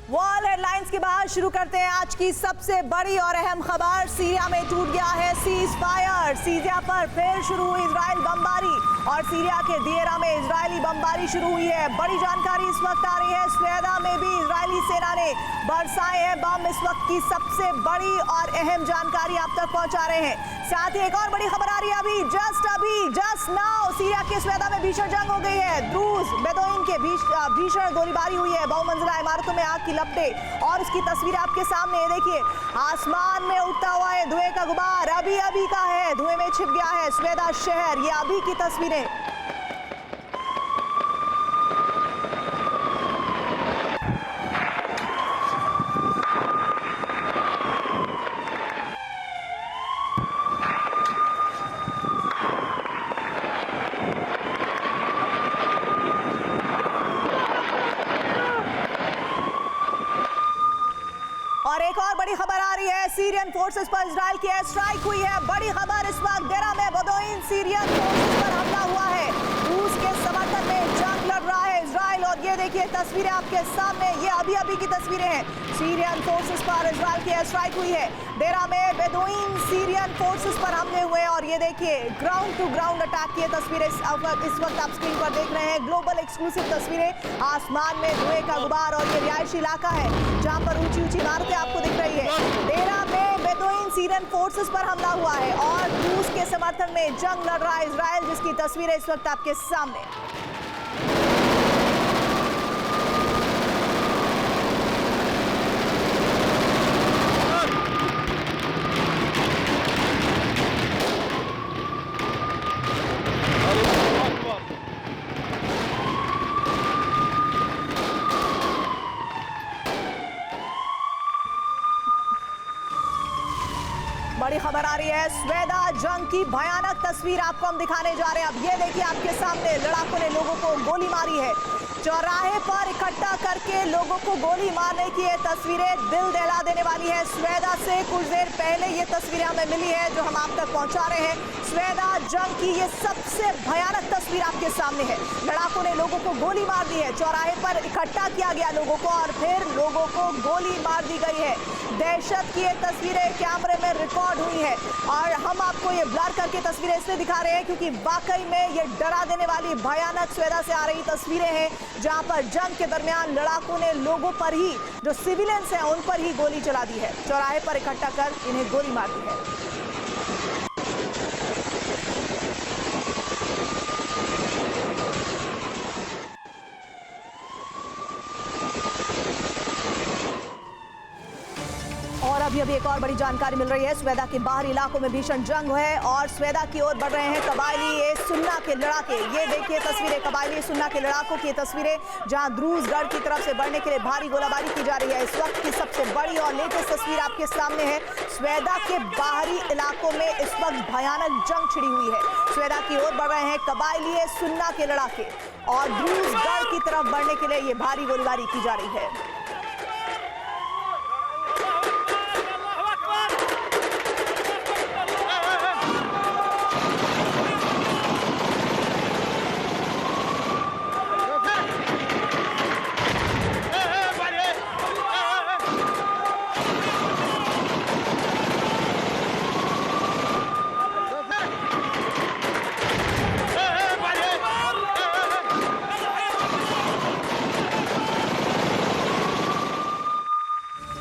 World headlines के बाद शुरू करते हैं आज की सबसे बड़ी और अहम खबर। सीरिया में टूट गया है सीज फायर। सीरिया पर फिर शुरू हुई इजराइल बमबारी और सीरिया के दिएरा में इजरायली बमबारी शुरू हुई है। बड़ी जानकारी इस वक्त आ रही है, स्वेदा में भी इजरायली सेना ने बरसाए हैं बम। इस वक्त की सबसे बड़ी और अहम जानकारी आप तक पहुंचा रहे हैं। साथ ही एक और बड़ी खबर आ रही है अभी जस्ट नाउ सीरिया के स्वेदा में भीषण जंग हो गई है। द्रूज बेदोइन के भीषण गोलीबारी हुई है। बहुमंजिला इमारतों में आग की लपटें और उसकी तस्वीरें आपके सामने है। देखिए आसमान में उठता हुआ है धुएं का गुबार, अभी का है, धुएं में छिप गया है स्वेदा शहर। ये अभी की तस्वीरें। और एक और बड़ी खबर आ रही है, सीरियन फोर्सेस पर इजराइल की एयर स्ट्राइक हुई है। बड़ी खबर इस वक्त डेरा में बेदोइन सीरियन फोर्सेस पर हमला हुआ है। रूस के समर्थन में जंग लड़ रहा है इजराइल। और ये देखिए तस्वीरें आपके सामने, ये अभी की तस्वीरें हैं। सीरियन फोर्सेस पर इजराइल की एयर स्ट्राइक हुई है। डेरा में बेदोइन सीरियन फोर्सेस पर हमले हुए और ये देखिए ग्राउंड टू ग्राउंड अटैक की तस्वीरें इस वक्त आप स्क्रीन पर देख रहे हैं। ग्लोबल एक्सक्लूसिव तस्वीरें, आसमान में धुएं का गुबार और ये रिहायशी इलाका है जहां पर ऊंची इमारतें आपको दिख रही है। डेरा में बेदोइन सीरियन फोर्सेस पर हमला हुआ है और रूस के समर्थन में जंग लड़ रहा है इजराइल, जिसकी तस्वीरें इस वक्त आपके सामने। बड़ी खबर आ रही है, स्वेदा जंग की भयानक तस्वीर आपको हम दिखाने जा रहे हैं। अब ये देखिए आपके सामने लड़ाकों ने लोगों को गोली मारी है। चौराहे पर इकट्ठा करके लोगों को गोली मारने की ये तस्वीरें दिल दहला देने वाली है। स्वेदा से कुछ देर पहले ये तस्वीरें हमें मिली है जो हम आप तक पहुंचा रहे हैं। स्वेदा जंग की ये सबसे भयानक तस्वीर आपके सामने है। लड़ाकों ने लोगों को गोली मार दी है। चौराहे पर इकट्ठा किया गया लोगों को और फिर लोगों को गोली मार दी गई है। दहशत की ये तस्वीरें कैमरे में रिकॉर्ड हुई है और हम आपको ये ब्लर करके तस्वीरें इसलिए दिखा रहे हैं क्योंकि वाकई में ये डरा देने वाली भयानक स्वेदा से आ रही तस्वीरें हैं जहां पर जंग के दरमियान लड़ाकों ने लोगों पर ही, जो सिविलियंस हैं उन पर ही गोली चला दी है। चौराहे पर इकट्ठा कर इन्हें गोली मार दी है। और अभी एक और बड़ी जानकारी मिल रही है, स्वेदा के बाहरी इलाकों में भीषण जंग है और स्वेदा की ओर बढ़ रहे हैं कबायली सुन्ना के लड़ाके। ये देखिए तस्वीरें कबायली सुन्ना के लड़ाकों की तस्वीरें जहां द्रूजगढ़ की तरफ से बढ़ने के लिए भारी गोलाबारी की जा रही है। इस वक्त की सबसे बड़ी और लेटेस्ट तस्वीर आपके सामने है। स्वेदा के बाहरी इलाकों में इस वक्त भयानक जंग छिड़ी हुई है। स्वेदा की ओर बढ़ रहे हैं कबायली सुन्ना के लड़ाके और द्रूजगढ़ की तरफ बढ़ने के लिए ये भारी गोलीबारी की जा रही है।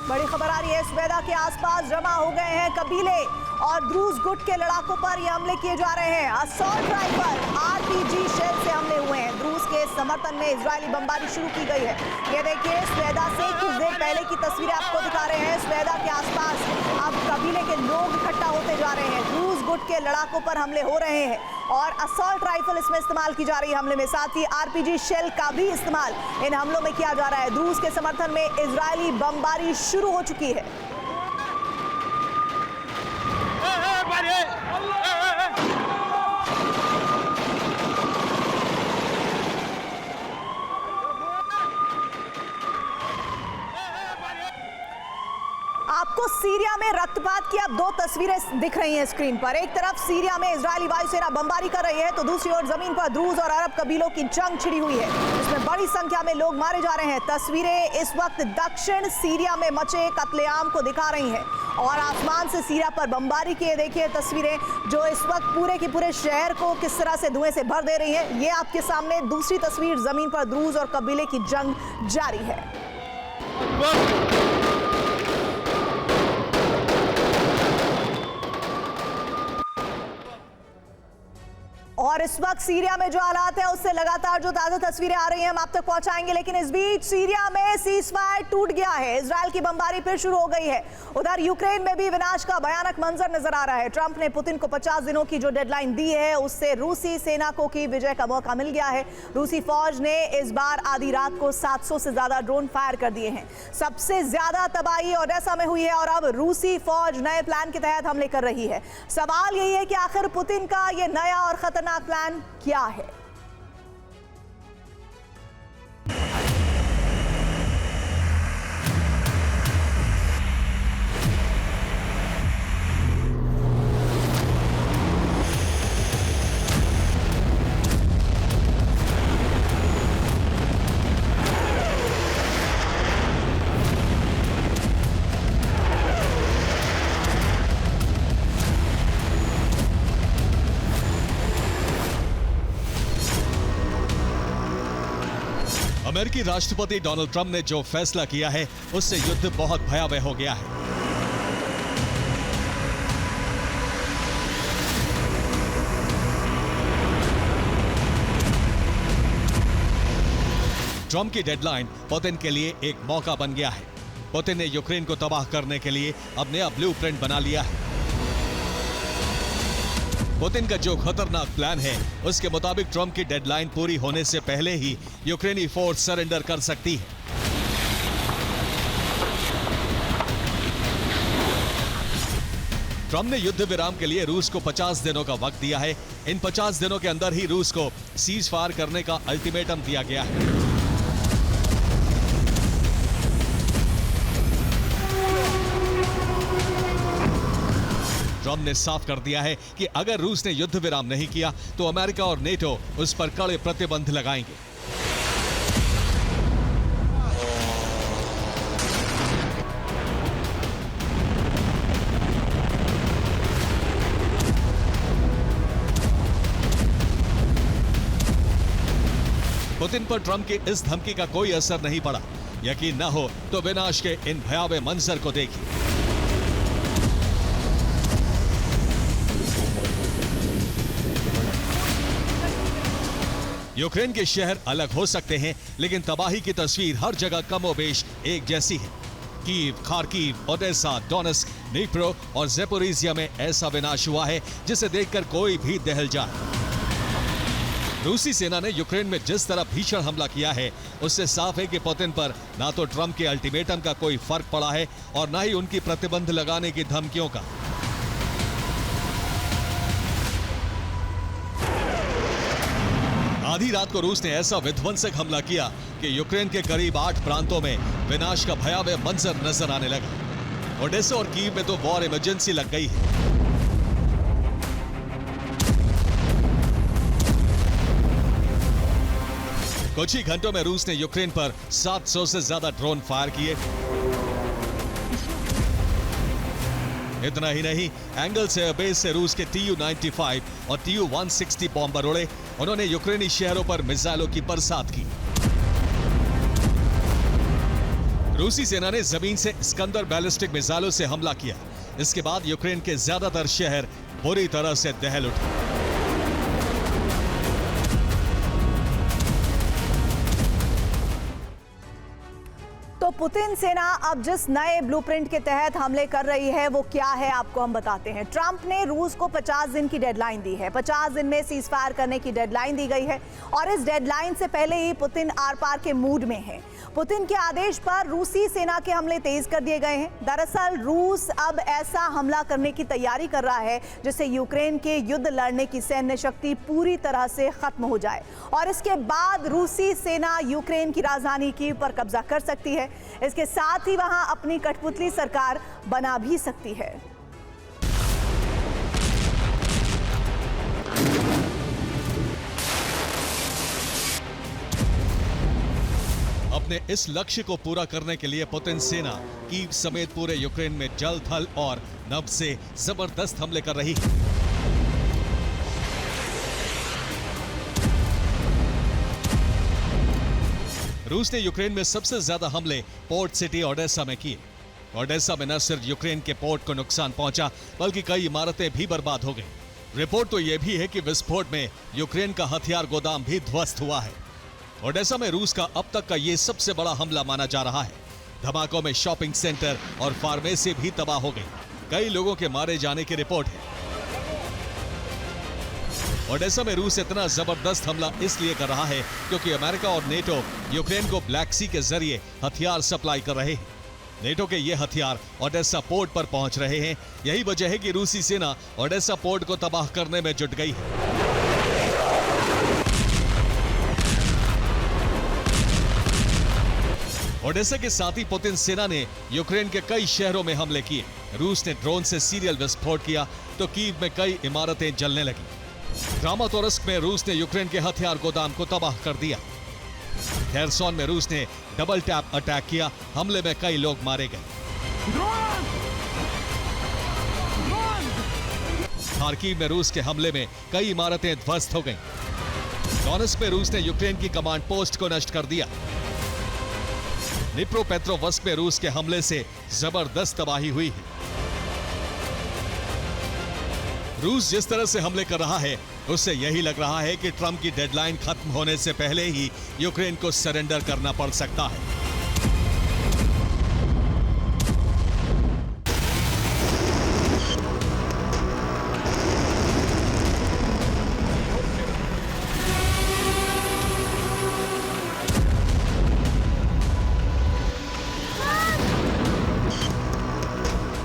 बड़ी खबर आ रही है, स्वेदा के आसपास जमा हो गए हैं कबीले और द्रूज गुट के लड़ाकों पर ये हमले किए जा रहे हैं। असॉल्ट राइफल आरपीजी शेल से हमले हुए हैं। द्रूज के समर्थन में इजरायली बमबारी शुरू की गई है। ये देखिए स्वेदा से कुछ देर पहले की तस्वीरें आपको दिखा रहे हैं। स्वेदा के आसपास अब कबीले के लोग इकट्ठा होते जा रहे हैं। द्रूज गुट के लड़ाकों पर हमले हो रहे हैं और असॉल्ट राइफल इसमें इस्तेमाल की जा रही है हमले में। साथ ही आरपीजी शेल का भी इस्तेमाल इन हमलों में किया जा रहा है। द्रूज के समर्थन में इजरायली बमबारी शुरू हो चुकी है। आपको सीरिया में रक्तपात की अब दो तस्वीरें दिख रही हैं स्क्रीन पर। एक तरफ सीरिया में इजरायली वायुसेना बमबारी कर रही है तो दूसरी ओर जमीन पर द्रूज और अरब कबीलों की जंग छिड़ी हुई है, इसमें बड़ी संख्या में लोग मारे जा रहे हैं। तस्वीरें इस वक्त दक्षिण सीरिया में मचे कत्लेआम को दिखा रही हैं और आसमान से सीरिया पर बमबारी की देखिए तस्वीरें जो इस वक्त पूरे के पूरे शहर को किस तरह से धुएं से भर दे रही है। ये आपके सामने दूसरी तस्वीर, जमीन पर द्रूज और कबीले की जंग जारी है। और इस वक्त सीरिया में जो हालात है उससे लगातार जो ताजा तस्वीरें आ रही हैं हम आप तक पहुंचाएंगे, लेकिन इस बीच सीरिया में सीजफायर टूट गया है, इजरायल की बमबारी फिर शुरू हो गई है। उधर यूक्रेन में भी विनाश का भयानक मंजर नजर आ रहा है। ट्रंप ने पुतिन को 50 दिनों की जो डेडलाइन दी है उससे रूसी सेना को की विजय का मौका मिल गया है। रूसी फौज ने इस बार आधी रात को 700 से ज्यादा ड्रोन फायर कर दिए हैं। सबसे ज्यादा तबाही ओडेसा में हुई है और अब रूसी फौज नए प्लान के तहत हमले कर रही है। सवाल यही है कि आखिर पुतिन का यह नया और खतरनाक प्लान क्या है। अमेरिकी राष्ट्रपति डोनाल्ड ट्रंप ने जो फैसला किया है उससे युद्ध बहुत भयावह हो गया है। ट्रंप की डेडलाइन पुतिन के लिए एक मौका बन गया है। पुतिन ने यूक्रेन को तबाह करने के लिए अब नया ब्लूप्रिंट बना लिया है। पुतिन का जो खतरनाक प्लान है उसके मुताबिक ट्रंप की डेडलाइन पूरी होने से पहले ही यूक्रेनी फोर्स सरेंडर कर सकती है। ट्रंप ने युद्ध विराम के लिए रूस को 50 दिनों का वक्त दिया है। इन 50 दिनों के अंदर ही रूस को सीज फायर करने का अल्टीमेटम दिया गया है। ट्रंप ने साफ कर दिया है कि अगर रूस ने युद्ध विराम नहीं किया तो अमेरिका और नेटो उस पर कड़े प्रतिबंध लगाएंगे। पुतिन पर ट्रंप की इस धमकी का कोई असर नहीं पड़ा। यकीन न हो तो विनाश के इन भयावह मंजर को देखिए। यूक्रेन के शहर अलग हो सकते हैं लेकिन तबाही की तस्वीर हर जगह कमोबेश एक जैसी है। Kyiv, Kharkiv, Odesa, Donetsk, Dnipro और ज़ेपोरिजिया में ऐसा विनाश हुआ है जिसे देखकर कोई भी दहल जाए। रूसी सेना ने यूक्रेन में जिस तरह भीषण हमला किया है उससे साफ है कि पुतिन पर ना तो ट्रंप के अल्टीमेटम का कोई फर्क पड़ा है और ना ही उनकी प्रतिबंध लगाने की धमकियों का। आधी रात को रूस ने ऐसा विध्वंसक हमला किया कि यूक्रेन के करीब 8 प्रांतों में विनाश का भयावह मंजर नजर आने लगा। ओडेसा और कीव में तो वॉर इमरजेंसी लग गई है। कुछ ही घंटों में रूस ने यूक्रेन पर 700 से ज्यादा ड्रोन फायर किए। इतना ही नहीं, एंगल्स एयरबेस से रूस के TU-95 और TU-160 बॉम्बर उड़े। उन्होंने यूक्रेनी शहरों पर मिसाइलों की बरसात की। रूसी सेना ने जमीन से स्कंदर बैलिस्टिक मिसाइलों से हमला किया। इसके बाद यूक्रेन के ज्यादातर शहर बुरी तरह से दहल उठे। तो पुतिन सेना अब जिस नए ब्लूप्रिंट के तहत हमले कर रही है वो क्या है आपको हम बताते हैं। ट्रंप ने रूस को 50 दिन की डेडलाइन दी है। 50 दिन में सीज फायर करने की डेडलाइन दी गई है और इस डेडलाइन से पहले ही पुतिन आर पार के मूड में है। पुतिन के आदेश पर रूसी सेना के हमले तेज कर दिए गए हैं। दरअसल रूस अब ऐसा हमला करने की तैयारी कर रहा है जिससे यूक्रेन के युद्ध लड़ने की सैन्य शक्ति पूरी तरह से खत्म हो जाए और इसके बाद रूसी सेना यूक्रेन की राजधानी कीव पर कब्जा कर सकती है। इसके साथ ही वहां अपनी कठपुतली सरकार बना भी सकती है। अपने इस लक्ष्य को पूरा करने के लिए पुतिन सेना कीव समेत पूरे यूक्रेन में जल, थल और नभ से जबरदस्त हमले कर रही है। रूस ने यूक्रेन में सबसे ज्यादा हमले पोर्ट सिटी ओडेसा में किए। ओडेसा में न सिर्फ यूक्रेन के पोर्ट को नुकसान पहुंचा, बल्कि कई इमारतें भी बर्बाद हो गई। रिपोर्ट तो यह भी है कि विस्फोट में यूक्रेन का हथियार गोदाम भी ध्वस्त हुआ है। ओडेसा में रूस का अब तक का यह सबसे बड़ा हमला माना जा रहा है। धमाकों में शॉपिंग सेंटर और फार्मेसी भी तबाह हो गई। कई लोगों के मारे जाने की रिपोर्ट है। ओडेसा में रूस इतना जबरदस्त हमला इसलिए कर रहा है क्योंकि अमेरिका और नेटो यूक्रेन को ब्लैक सी के जरिए हथियार सप्लाई कर रहे हैं। नेटो के ये हथियार ओडेसा पोर्ट पर पहुंच रहे हैं। यही वजह है कि रूसी सेना ओडेसा पोर्ट को तबाह करने में जुट गई है। ओडेसा के साथ ही पुतिन सेना ने यूक्रेन के कई शहरों में हमले किए। रूस ने ड्रोन से सीरियल विस्फोट किया तो कीव में कई इमारतें जलने लगी। क्रामातोर्स्क में रूस ने यूक्रेन के हथियार गोदाम को तबाह कर दिया। खेरसोन में रूस ने डबल टैप अटैक किया। हमले में कई लोग मारे गए। खार्किव में रूस के हमले में कई इमारतें ध्वस्त हो गईं। डोनेट्स्क में रूस ने यूक्रेन की कमांड पोस्ट को नष्ट कर दिया। निप्रोपेट्रोवस्क में रूस के हमले से जबरदस्त तबाही हुई है। रूस जिस तरह से हमले कर रहा है उससे यही लग रहा है कि ट्रंप की डेडलाइन खत्म होने से पहले ही यूक्रेन को सरेंडर करना पड़ सकता है।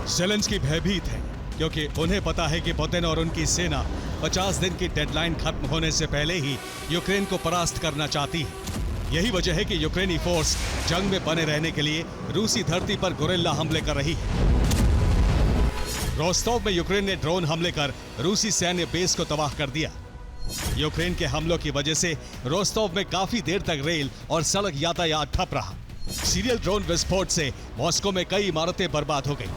ज़ेलेंस्की भयभीत है क्योंकि उन्हें पता है कि पुतिन और उनकी सेना 50 दिन की डेडलाइन खत्म होने से पहले ही यूक्रेन को परास्त करना चाहती है। यही वजह है कि यूक्रेनी फोर्स जंग में बने रहने के लिए रूसी धरती पर गुरिल्ला हमले कर रही है। रोस्टोव में यूक्रेन ने ड्रोन हमले कर रूसी सैन्य बेस को तबाह कर दिया। यूक्रेन के हमलों की वजह से रोस्टोव में काफी देर तक रेल और सड़क यातायात ठप रहा। सीरियल ड्रोन विस्फोट से मॉस्को में कई इमारतें बर्बाद हो गई।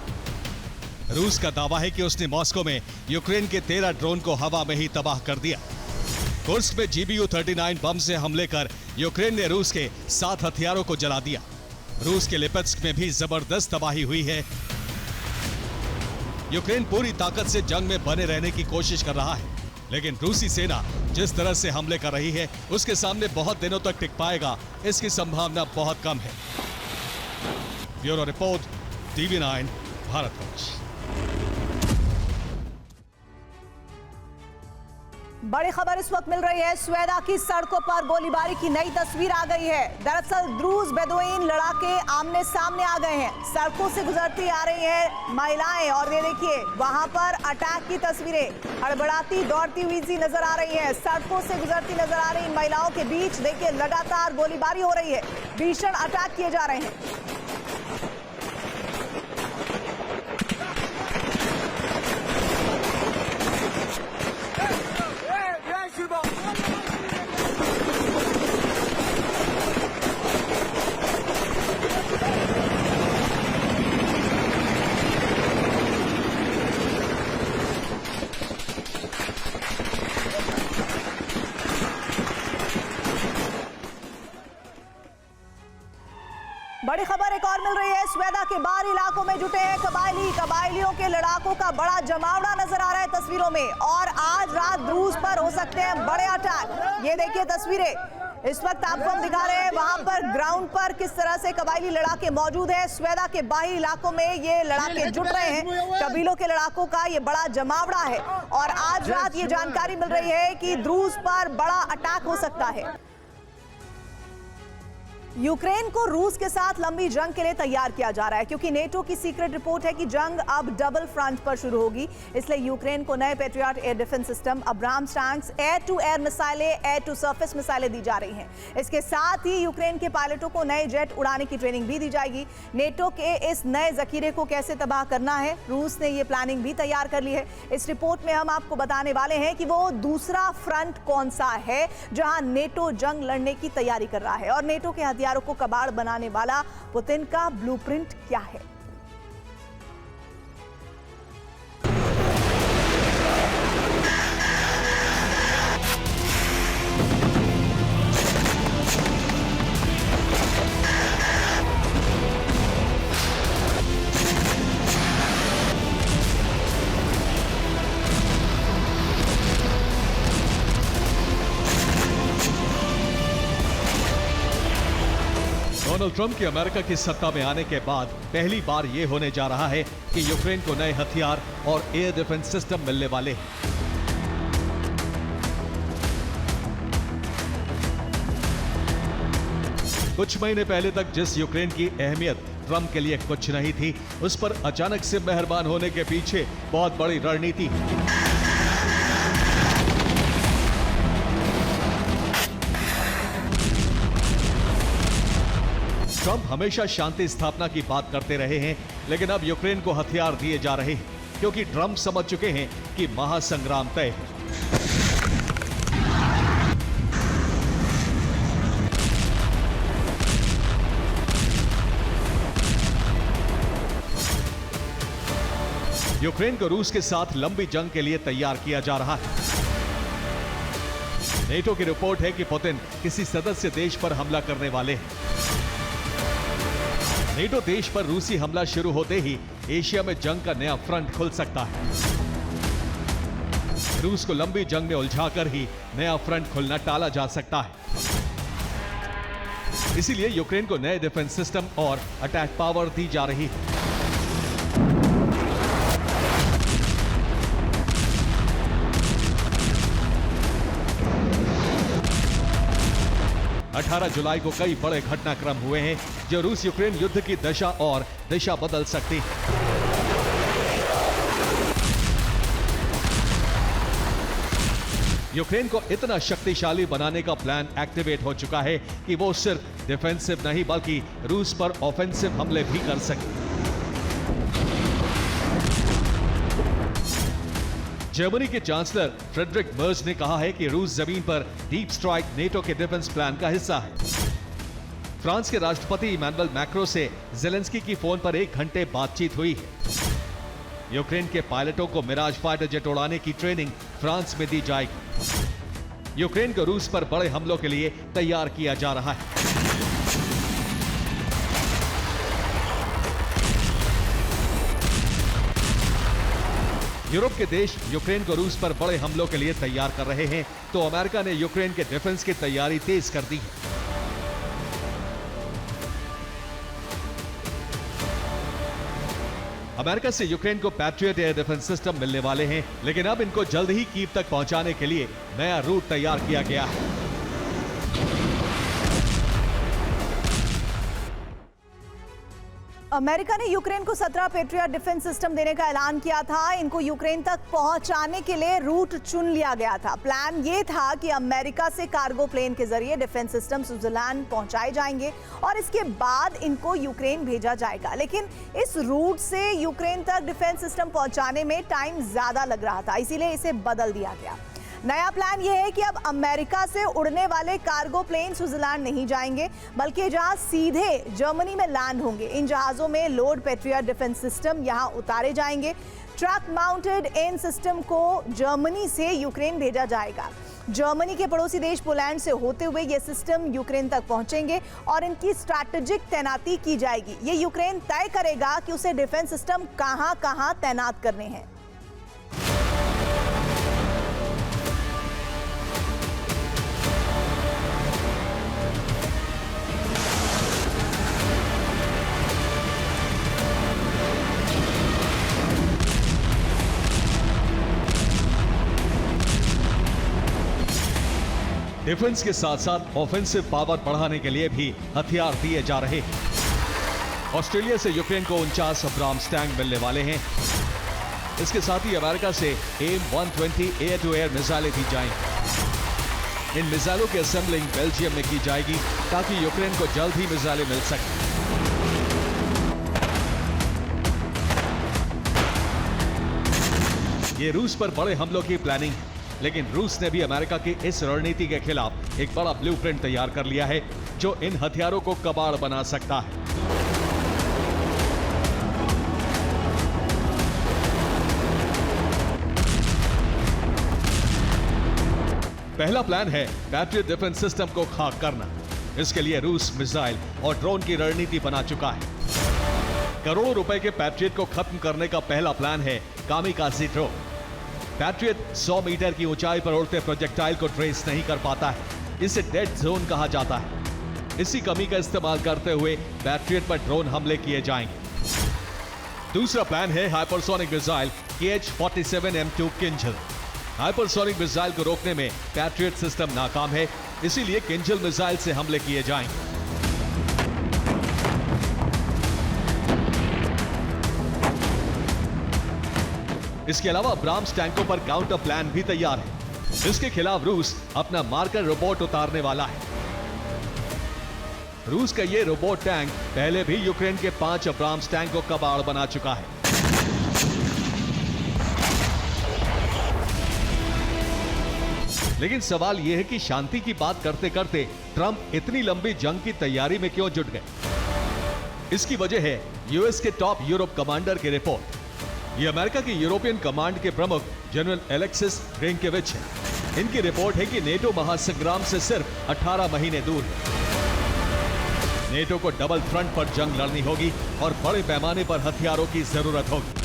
रूस का दावा है कि उसने मॉस्को में यूक्रेन के 13 ड्रोन को हवा में ही तबाह कर दिया। कुर्स्क में GBU-39 बम से हमले कर यूक्रेन ने रूस के 7 हथियारों को जला दिया। रूस के लिपिट्स्क में भी जबरदस्त तबाही हुई है। यूक्रेन पूरी ताकत से जंग में बने रहने की कोशिश कर रहा है, लेकिन रूसी सेना जिस तरह से हमले कर रही है उसके सामने बहुत दिनों तक टिक पाएगा इसकी संभावना बहुत कम है। Bureau report, TV9 Bharatvarsh. बड़ी खबर इस वक्त मिल रही है। स्वेदा की सड़कों पर गोलीबारी की नई तस्वीर आ गई है। दरअसल द्रूज बेदुइन लड़ाके आमने सामने आ गए हैं। सड़कों से गुजरती आ रही हैं महिलाएं और ये देखिए वहां पर अटैक की तस्वीरें हड़बड़ाती दौड़ती हुई सी नजर आ रही है। सड़कों से गुजरती नजर आ रही महिलाओं के बीच देखिए लगातार गोलीबारी हो रही है। भीषण अटैक किए जा रहे हैं। बड़ी खबर एक और मिल रही है। स्वेदा के बाहरी इलाकों में जुटे हैं कबायलियों के लड़ाकों का बड़ा जमावड़ा नजर आ रहा है तस्वीरों में। और आज रात द्रूज पर हो सकते हैं बड़े अटैक। ये देखिए तस्वीरें इस वक्त आपको हम दिखा रहे हैं। वहां पर ग्राउंड पर किस तरह से कबायली लड़ाके मौजूद है। स्वेदा के बाहरी इलाकों में ये लड़ाके जुट रहे हैं। कबीलों के लड़ाकों का ये बड़ा जमावड़ा है और आज रात ये जानकारी मिल रही है कि द्रूज पर बड़ा अटैक हो सकता है। यूक्रेन को रूस के साथ लंबी जंग के लिए तैयार किया जा रहा है, क्योंकि नेटो की सीक्रेट रिपोर्ट है कि जंग अब डबल फ्रंट पर शुरू होगी। इसलिए यूक्रेन को नए Patriot air defence system, Abrams tanks, air to air मिसाइलें, एयर टू सरफेस मिसाइलें दी जा रही हैं। इसके साथ ही यूक्रेन के पायलटों को नए जेट उड़ाने की ट्रेनिंग भी दी जाएगी। नेटो के इस नए जखीरे को कैसे तबाह करना है, रूस ने ये प्लानिंग भी तैयार कर ली है। इस रिपोर्ट में हम आपको बताने वाले हैं कि वो दूसरा फ्रंट कौन सा है जहां नेटो जंग लड़ने की तैयारी कर रहा है, और नेटो के हथियारों को कबाड़ बनाने वाला पुतिन का ब्लूप्रिंट क्या है। डोनाल्ड ट्रंप के अमेरिका की सत्ता में आने के बाद पहली बार यह होने जा रहा है कि यूक्रेन को नए हथियार और एयर डिफेंस सिस्टम मिलने वाले हैं। कुछ महीने पहले तक जिस यूक्रेन की अहमियत ट्रंप के लिए कुछ नहीं थी, उस पर अचानक से मेहरबान होने के पीछे बहुत बड़ी रणनीति है। ट्रंप हमेशा शांति स्थापना की बात करते रहे हैं, लेकिन अब यूक्रेन को हथियार दिए जा रहे हैं, क्योंकि ट्रंप समझ चुके हैं कि महासंग्राम तय है। यूक्रेन को रूस के साथ लंबी जंग के लिए तैयार किया जा रहा है। नेटो की रिपोर्ट है कि पुतिन किसी सदस्य देश पर हमला करने वाले हैं। नेटो देश पर रूसी हमला शुरू होते ही एशिया में जंग का नया फ्रंट खुल सकता है। रूस को लंबी जंग में उलझाकर ही नया फ्रंट खुलना टाला जा सकता है। इसीलिए यूक्रेन को नए डिफेंस सिस्टम और अटैक पावर दी जा रही है। अठारह जुलाई को कई बड़े घटनाक्रम हुए हैं जो रूस यूक्रेन युद्ध की दशा और दिशा बदल सकती है। यूक्रेन को इतना शक्तिशाली बनाने का प्लान एक्टिवेट हो चुका है कि वो सिर्फ डिफेंसिव नहीं बल्कि रूस पर ऑफेंसिव हमले भी कर सके। जर्मनी के चांसलर फ्रेडरिक मर्ज ने कहा है कि रूस जमीन पर डीप स्ट्राइक नेटो के डिफेंस प्लान का हिस्सा है। फ्रांस के राष्ट्रपति इमैनुअल मैक्रों से जेलेंस्की की फोन पर 1 घंटे बातचीत हुई है। यूक्रेन के पायलटों को मिराज फाइटर जेट उड़ाने की ट्रेनिंग फ्रांस में दी जाएगी। यूक्रेन को रूस पर बड़े हमलों के लिए तैयार किया जा रहा है। यूरोप के देश यूक्रेन को रूस पर बड़े हमलों के लिए तैयार कर रहे हैं, तो अमेरिका ने यूक्रेन के डिफेंस की तैयारी तेज कर दी है। अमेरिका से यूक्रेन को पैट्रियट एयर डिफेंस सिस्टम मिलने वाले हैं, लेकिन अब इनको जल्द ही कीव तक पहुंचाने के लिए नया रूट तैयार किया गया है। अमेरिका ने यूक्रेन को 17 पेट्रियट डिफेंस सिस्टम देने का ऐलान किया था। इनको यूक्रेन तक पहुंचाने के लिए रूट चुन लिया गया था। प्लान ये था कि अमेरिका से कार्गो प्लेन के जरिए डिफेंस सिस्टम स्विट्जरलैंड पहुंचाए जाएंगे और इसके बाद इनको यूक्रेन भेजा जाएगा। लेकिन इस रूट से यूक्रेन तक डिफेंस सिस्टम पहुंचाने में टाइम ज्यादा लग रहा था, इसीलिए इसे बदल दिया गया। नया प्लान यह है कि अब अमेरिका से उड़ने वाले कार्गो प्लेन स्विट्जरलैंड नहीं जाएंगे, बल्कि जहां सीधे जर्मनी में लैंड होंगे। इन जहाजों में लोड पेट्रियट डिफेंस सिस्टम यहां उतारे जाएंगे। ट्रक माउंटेड इन सिस्टम को जर्मनी से यूक्रेन भेजा जाएगा। जर्मनी के पड़ोसी देश पोलैंड से होते हुए ये सिस्टम यूक्रेन तक पहुंचेंगे और इनकी स्ट्रैटेजिक तैनाती की जाएगी। ये यूक्रेन तय करेगा कि उसे डिफेंस सिस्टम कहां-कहां तैनात करने हैं। डिफेंस के साथ साथ ऑफेंसिव पावर बढ़ाने के लिए भी हथियार दिए जा रहे हैं। ऑस्ट्रेलिया से यूक्रेन को 49 अब्राम्स टैंक मिलने वाले हैं। इसके साथ ही अमेरिका से AIM-120 एयर टू एयर मिसाइलें दी जाएंगी। इन मिसाइलों की असेंबलिंग बेल्जियम में की जाएगी ताकि यूक्रेन को जल्द ही मिसाइलें मिल सकें। ये रूस पर बड़े हमलों की प्लानिंग है, लेकिन रूस ने भी अमेरिका की इस रणनीति के खिलाफ एक बड़ा ब्लूप्रिंट तैयार कर लिया है जो इन हथियारों को कबाड़ बना सकता है। पहला प्लान है पैट्रियट डिफेंस सिस्टम को खाक करना। इसके लिए रूस मिसाइल और ड्रोन की रणनीति बना चुका है। करोड़ों रुपए के पैट्रियट को खत्म करने का पहला प्लान है कामिकाज़ी ड्रोन। पैट्रियट 100 मीटर की ऊंचाई पर उड़ते प्रोजेक्टाइल को ट्रेस नहीं कर पाता है, इसे डेड जोन कहा जाता है। इसी कमी का इस्तेमाल करते हुए पैट्रियट पर ड्रोन हमले किए जाएंगे। दूसरा प्लान है hypersonic missile KH-47M2 Kinjal. Hypersonic missile को रोकने में पैट्रियट सिस्टम नाकाम है, इसीलिए किंजल मिसाइल से हमले किए जाएंगे। इसके अलावा अब्राम्स टैंकों पर काउंटर प्लान भी तैयार है। इसके खिलाफ रूस अपना मार्कर रोबोट उतारने वाला है। रूस का ये रोबोट टैंक पहले भी यूक्रेन के 5 अब्राम्स टैंक को कबाड़ बना चुका है। लेकिन सवाल यह है कि शांति की बात करते करते ट्रंप इतनी लंबी जंग की तैयारी में क्यों जुट गए? इसकी वजह है यूएस के टॉप यूरोप कमांडर की रिपोर्ट। ये अमेरिका की यूरोपियन कमांड के प्रमुख जनरल एलेक्सिस ग्रिंकेविच हैं। इनकी रिपोर्ट है कि नेटो महासंग्राम से सिर्फ 18 महीने दूर है। नेटो को डबल फ्रंट पर जंग लड़नी होगी और बड़े पैमाने पर हथियारों की जरूरत होगी।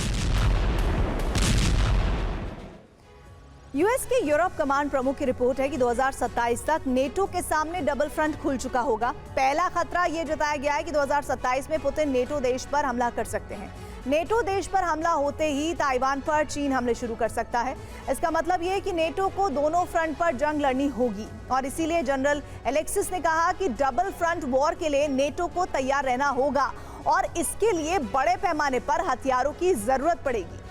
यूएस की यूरोप कमांड प्रमुख की रिपोर्ट है कि 2027 तक नेटो के सामने डबल फ्रंट खुल चुका होगा। पहला खतरा यह जताया गया है कि 2027 में पुतिन नेटो देश पर हमला कर सकते हैं। नेटो देश पर हमला होते ही ताइवान पर चीन हमले शुरू कर सकता है। इसका मतलब यह है कि नेटो को दोनों फ्रंट पर जंग लड़नी होगी और इसीलिए जनरल एलेक्सिस ने कहा कि डबल फ्रंट वॉर के लिए नेटो को तैयार रहना होगा और इसके लिए बड़े पैमाने पर हथियारों की जरूरत पड़ेगी।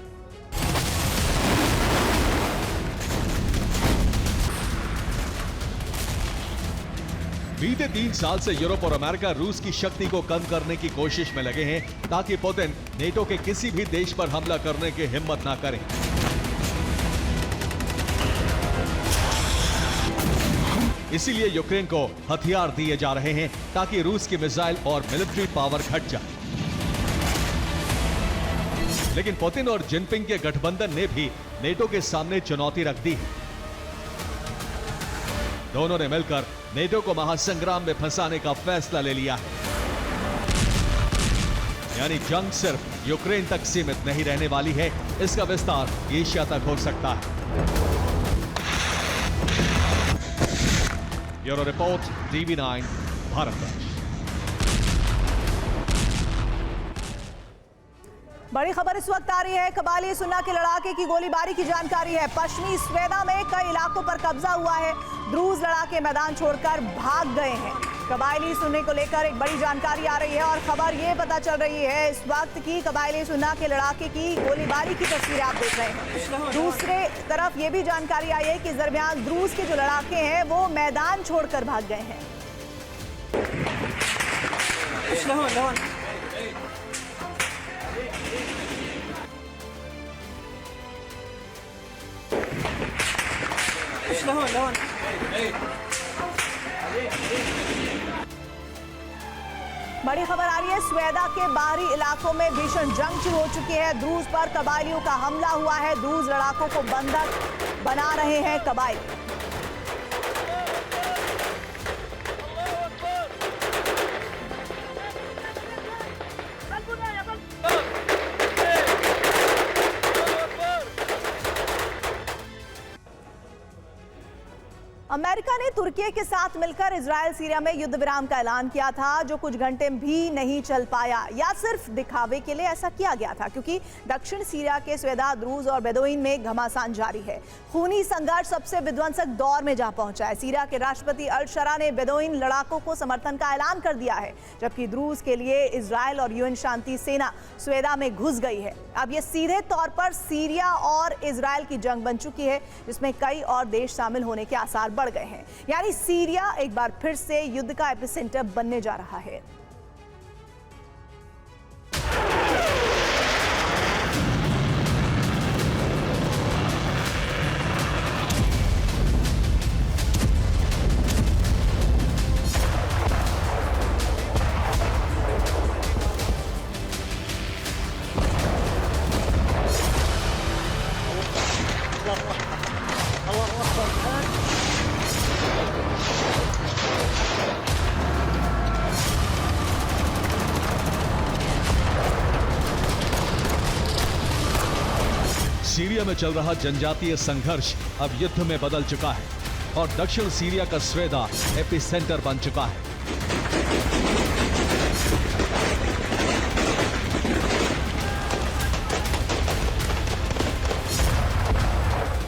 बीते 3 साल से यूरोप और अमेरिका रूस की शक्ति को कम करने की कोशिश में लगे हैं ताकि पुतिन नेटो के किसी भी देश पर हमला करने की हिम्मत ना करें। इसीलिए यूक्रेन को हथियार दिए जा रहे हैं ताकि रूस की मिसाइल और मिलिट्री पावर घट जाए। लेकिन पुतिन और जिनपिंग के गठबंधन ने भी नेटो के सामने चुनौती रख दी है। दोनों ने मिलकर नेटो को महासंग्राम में फंसाने का फैसला ले लिया है। यानी जंग सिर्फ यूक्रेन तक सीमित नहीं रहने वाली है, इसका विस्तार एशिया तक हो सकता है। Bureau report TV9 Bharatvarsh. बड़ी खबर इस वक्त आ रही है। कबायली सुन्ना के लड़ाके की गोलीबारी की जानकारी है। पश्चिमी स्वेदा में कई इलाकों पर कब्जा हुआ है। द्रूज लड़ाके मैदान छोड़कर भाग गए हैं। कबायली सुन्ने को लेकर एक बड़ी जानकारी आ रही है और खबर ये पता चल रही है इस वक्त की कबायली सुन्ना के लड़ाके की गोलीबारी की तस्वीरें आप देख रहे हैं। दूसरे तरफ ये भी जानकारी आई है कि इस दरमियान द्रूज के जो लड़ाके हैं वो मैदान छोड़कर भाग गए हैं। बड़ी खबर आ रही है। स्वेदा के बाहरी इलाकों में भीषण जंग शुरू हो चुकी है। द्रूज पर कबायलियों का हमला हुआ है। द्रूज लड़ाकों को बंधक बना रहे हैं कबायली। अमेरिका ने तुर्की के साथ मिलकर इजराइल सीरिया में युद्ध विराम का ऐलान किया था, जो कुछ घंटे भी नहीं चल पाया, या सिर्फ दिखावे के लिए ऐसा किया गया था क्योंकि दक्षिण सीरिया के स्वेदा, द्रूज और बेदोइन में घमासान जारी है। खूनी संघर्ष सबसे विध्वंसक दौर में जा पहुंचा है। सीरिया के राष्ट्रपति अल शरा ने बेदोइन लड़ाकों को समर्थन का ऐलान कर दिया है, जबकि द्रूज के लिए इजराइल और यूएन शांति सेना स्वेदा में घुस गई है। अब यह सीधे तौर पर सीरिया और इजराइल की जंग बन चुकी है, जिसमें कई और देश शामिल होने के आसार बढ़ गए हैं। यानी सीरिया एक बार फिर से युद्ध का एपिसेंटर बनने जा रहा है। सीरिया में चल रहा जनजातीय संघर्ष अब युद्ध में बदल चुका है और दक्षिण सीरिया का स्वेदा एपिसेंटर बन चुका है।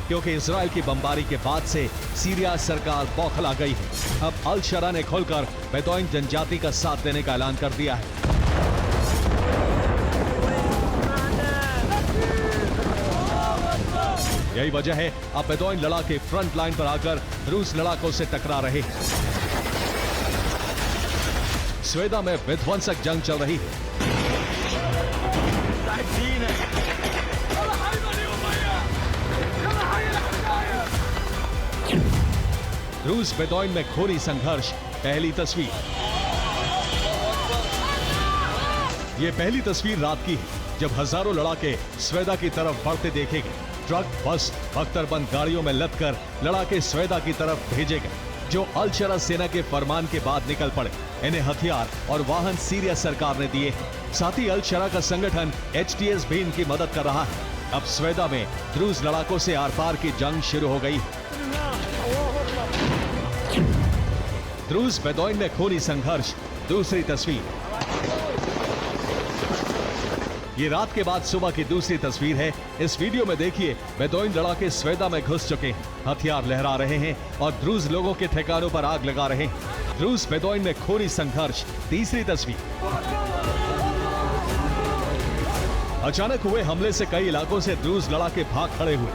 क्योंकि इजराइल की बमबारी के बाद से सीरिया सरकार बौखला गई है। अब अल शरा ने खुलकर बेदोइन जनजाति का साथ देने का ऐलान कर दिया है। यही वजह है अब बेदोइन लड़ाके फ्रंट लाइन पर आकर रूस लड़ाकों से टकरा रहे हैं। स्वेदा में विध्वंसक जंग चल रही है। रूस बेदोइन में खूनी संघर्ष। पहली तस्वीर। ये पहली तस्वीर रात की है, जब हजारों लड़ाके स्वेदा की तरफ बढ़ते देखे गए। ट्रक, बस, बख्तरबंद गाड़ियों में लदकर लड़ाके स्वेदा की तरफ भेजे गए, जो अल शरा सेना के फरमान के बाद निकल पड़े। इन्हें हथियार और वाहन सीरिया सरकार ने दिए। साथ ही अल शरा का संगठन HTS भी इनकी मदद कर रहा है। अब स्वेदा में द्रूज लड़ाकों से आर पार की जंग शुरू हो गई। द्रूज बेदोइन में खूनी संघर्ष। दूसरी तस्वीर। ये रात के बाद सुबह की दूसरी तस्वीर है। इस वीडियो में देखिए, बेदोइन लड़ाके स्वेदा में घुस चुके हैं, हथियार लहरा रहे हैं और द्रूज लोगों के ठिकानों पर आग लगा रहे हैं। द्रूज बेदोइन में खूनी संघर्ष। तीसरी तस्वीर। अचानक हुए हमले से कई इलाकों से द्रूज लड़ाके भाग खड़े हुए,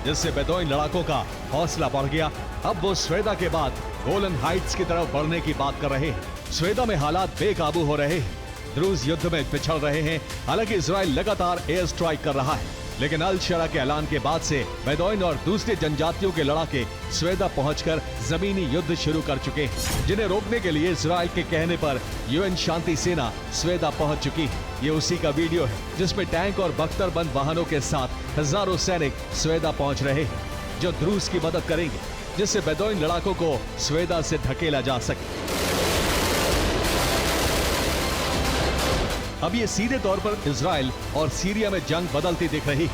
जिससे बेदोइन लड़ाकों का हौसला बढ़ गया। अब वो स्वेदा के बाद गोलन हाइट्स की तरफ बढ़ने की बात कर रहे हैं। स्वेदा में हालात बेकाबू हो रहे हैं। द्रूज युद्ध में पिछड़ रहे हैं। हालांकि इजराइल लगातार एयर स्ट्राइक कर रहा है, लेकिन अल शरा के ऐलान के बाद से बेदोइन और दूसरी जनजातियों के लड़ाके स्वेदा पहुंचकर जमीनी युद्ध शुरू कर चुके हैं, जिन्हें रोकने के लिए इजराइल के कहने पर यूएन शांति सेना स्वेदा पहुंच चुकी है। ये उसी का वीडियो है, जिसमें टैंक और बख्तरबंद वाहनों के साथ हजारों सैनिक स्वेदा पहुंच रहे हैं, जो द्रूज की मदद करेंगे, जिससे बेदोइन लड़ाकों को स्वेदा से धकेला जा सके। अब ये सीधे तौर पर इजराइल और सीरिया में जंग बदलती दिख रही है,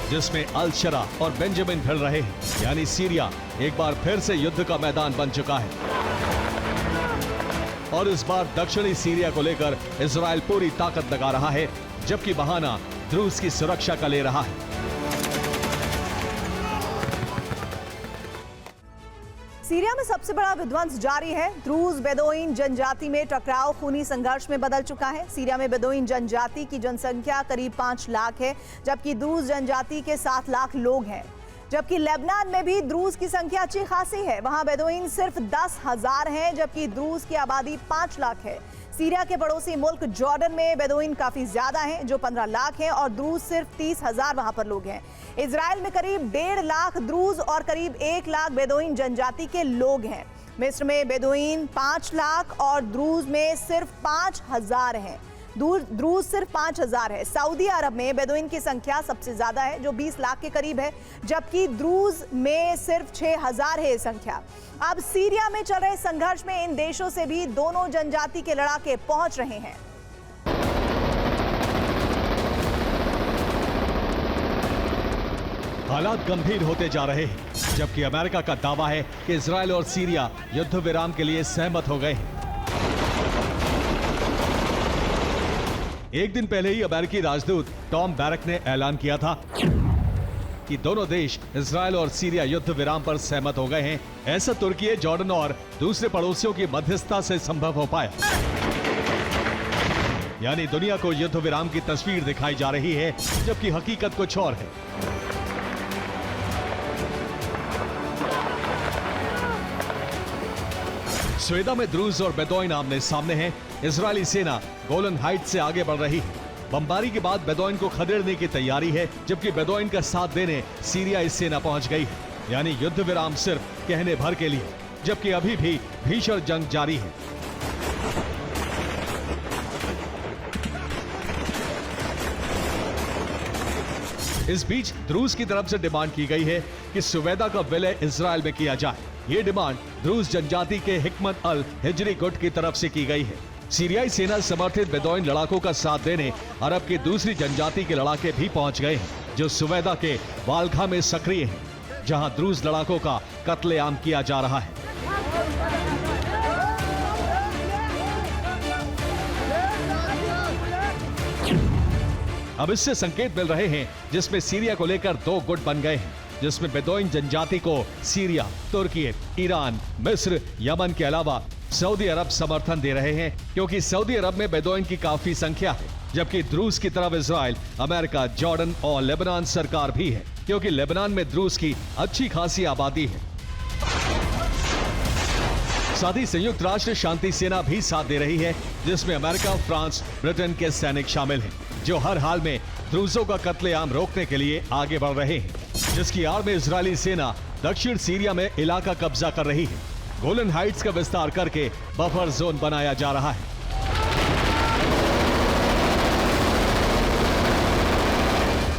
जिसमें अल शरा और बेंजामिन भिड़ रहे हैं। यानी सीरिया एक बार फिर से युद्ध का मैदान बन चुका है और इस बार दक्षिणी सीरिया को लेकर इजराइल पूरी ताकत लगा रहा है, जबकि बहाना द्रूज की सुरक्षा का ले रहा है। सीरिया में सबसे बड़ा विध्वंस जारी है। द्रूज बेदोइन जनजाति में टकराव खूनी संघर्ष में बदल चुका है। सीरिया में बेदोइन जनजाति की जनसंख्या करीब 5 लाख है, जबकि द्रूज जनजाति के 7 लाख लोग हैं। जबकि लेबनान में भी द्रूज की संख्या अच्छी खासी है। वहां बेदोइन सिर्फ 10,000 हैं, जबकि द्रूज की आबादी 5 लाख है। सीरिया के पड़ोसी मुल्क जॉर्डन में बेदोइन काफी ज्यादा हैं, जो 15 लाख हैं, और द्रूज सिर्फ 30,000 वहां पर लोग हैं। इजराइल में करीब 1.5 लाख द्रूज और करीब 1 लाख बेदोइन जनजाति के लोग हैं। मिस्र में बेदोइन 5 लाख और द्रूज में सिर्फ 5,000 हैं। द्रूज सिर्फ 5,000 है। सऊदी अरब में बेदोइन की संख्या सबसे ज्यादा है, जो 20 लाख के करीब है, जबकि द्रूज में सिर्फ 6,000 है ये संख्या। अब सीरिया में चल रहे संघर्ष में इन देशों से भी दोनों जनजाति के लड़ाके पहुंच रहे हैं। हालात गंभीर होते जा रहे हैं, जबकि अमेरिका का दावा है कि इजराइल और सीरिया युद्ध विराम के लिए सहमत हो गए हैं। एक दिन पहले ही अमेरिकी राजदूत टॉम बैरक ने ऐलान किया था कि दोनों देश इजराइल और सीरिया युद्ध विराम पर सहमत हो गए हैं। ऐसा तुर्की, जॉर्डन और दूसरे पड़ोसियों की मध्यस्थता से संभव हो पाया। यानी दुनिया को युद्ध विराम की तस्वीर दिखाई जा रही है, जबकि हकीकत कुछ और है। स्वेदा में द्रूज और बेदोइन आमने सामने हैं। इजरायली सेना गोलन हाइट्स से आगे बढ़ रही है। बमबारी के बाद बेदोइन को खदेड़ने की तैयारी है, जबकि बेदोइन का साथ देने सीरियाई सेना पहुंच गई है। यानी युद्ध विराम सिर्फ कहने भर के लिए, जबकि अभी भी भीषण जंग जारी है। इस बीच द्रूज की तरफ से डिमांड की गई है कि सुवेदा का विलय इजराइल में किया जाए। ये डिमांड द्रूज जनजाति के हिकमत अल हिजरी गुट की तरफ से की गई है। सीरियाई सेना समर्थित बेदोइन लड़ाकों का साथ देने अरब की दूसरी जनजाति के लड़ाके भी पहुंच गए हैं, जो सुवेदा के वालघा में सक्रिय हैं, जहां द्रूज लड़ाकों का कत्लेआम किया जा रहा है। अब इससे संकेत मिल रहे हैं, जिसमें सीरिया को लेकर दो गुट बन गए हैं, जिसमें बेदोइन जनजाति को सीरिया, तुर्की, ईरान, मिस्र, यमन के अलावा सऊदी अरब समर्थन दे रहे हैं, क्योंकि सऊदी अरब में बेदोइन की काफी संख्या है। जबकि द्रूज की तरफ इजराइल, अमेरिका, जॉर्डन और लेबनान सरकार भी है, क्योंकि लेबनान में द्रूज की अच्छी खासी आबादी है। साथ ही संयुक्त राष्ट्र शांति सेना भी साथ दे रही है, जिसमें अमेरिका, फ्रांस, ब्रिटेन के सैनिक शामिल हैं, जो हर हाल में द्रूजों का कत्लेआम रोकने के लिए आगे बढ़ रहे हैं, जिसकी आड़ में इजरायली सेना दक्षिण सीरिया में इलाका कब्जा कर रही है। गोलन हाइट्स का विस्तार करके बफर जोन बनाया जा रहा है।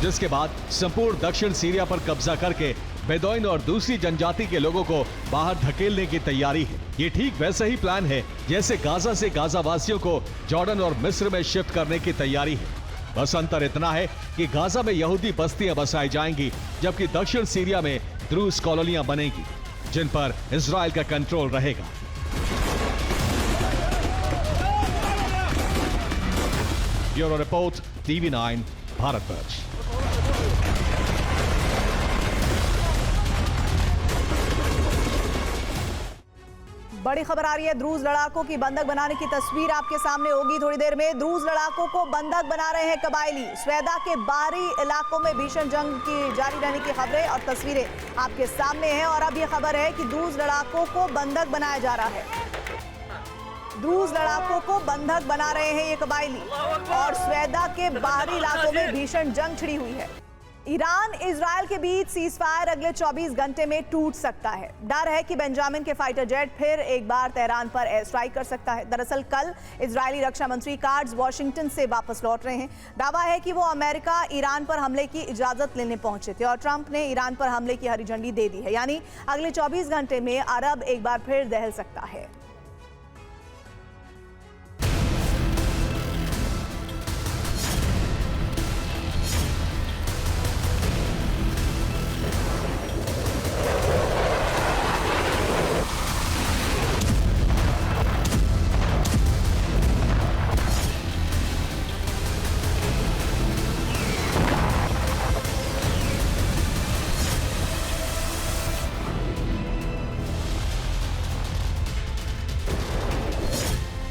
जिसके बाद संपूर्ण दक्षिण सीरिया पर कब्जा करके बेदोइन और दूसरी जनजाति के लोगों को बाहर धकेलने की तैयारी है। ये ठीक वैसा ही प्लान है जैसे गाजा से गाजा वासियों को जॉर्डन और मिस्र में शिफ्ट करने की तैयारी है। बस अंतर इतना है कि गाजा में यहूदी बस्तियां बसाई जाएंगी, जबकि दक्षिण सीरिया में द्रूज कॉलोनियां बनेगी, जिन पर इजराइल का कंट्रोल रहेगा। Bureau report, TV9 Bharatvarsh. बड़ी खबर आ रही है, द्रूज लड़ाकों की बंधक बनाने की तस्वीर आपके सामने होगी थोड़ी देर में। द्रूज लड़ाकों को बंधक बना रहे हैं कबायली। स्वेदा के बाहरी इलाकों में भीषण जंग की जारी रहने की खबरें और तस्वीरें आपके सामने हैं। और अब यह खबर है कि द्रूज लड़ाकों को बंधक बनाया जा रहा है। द्रूज लड़ाकों को बंधक बना रहे हैं ये कबायली, और स्वेदा के बाहरी इलाकों में भीषण जंग छिड़ी हुई है। ईरान इजराइल के बीच सीजफायर अगले 24 घंटे में टूट सकता है। डर है कि बेंजामिन के फाइटर जेट फिर एक बार तेहरान पर एयर स्ट्राइक कर सकता है। दरअसल कल इजरायली रक्षा मंत्री काट्ज वॉशिंगटन से वापस लौट रहे हैं। दावा है कि वो अमेरिका ईरान पर हमले की इजाजत लेने पहुंचे थे और ट्रंप ने ईरान पर हमले की हरी झंडी दे दी है। यानी अगले 24 घंटे में अरब एक बार फिर दहल सकता है।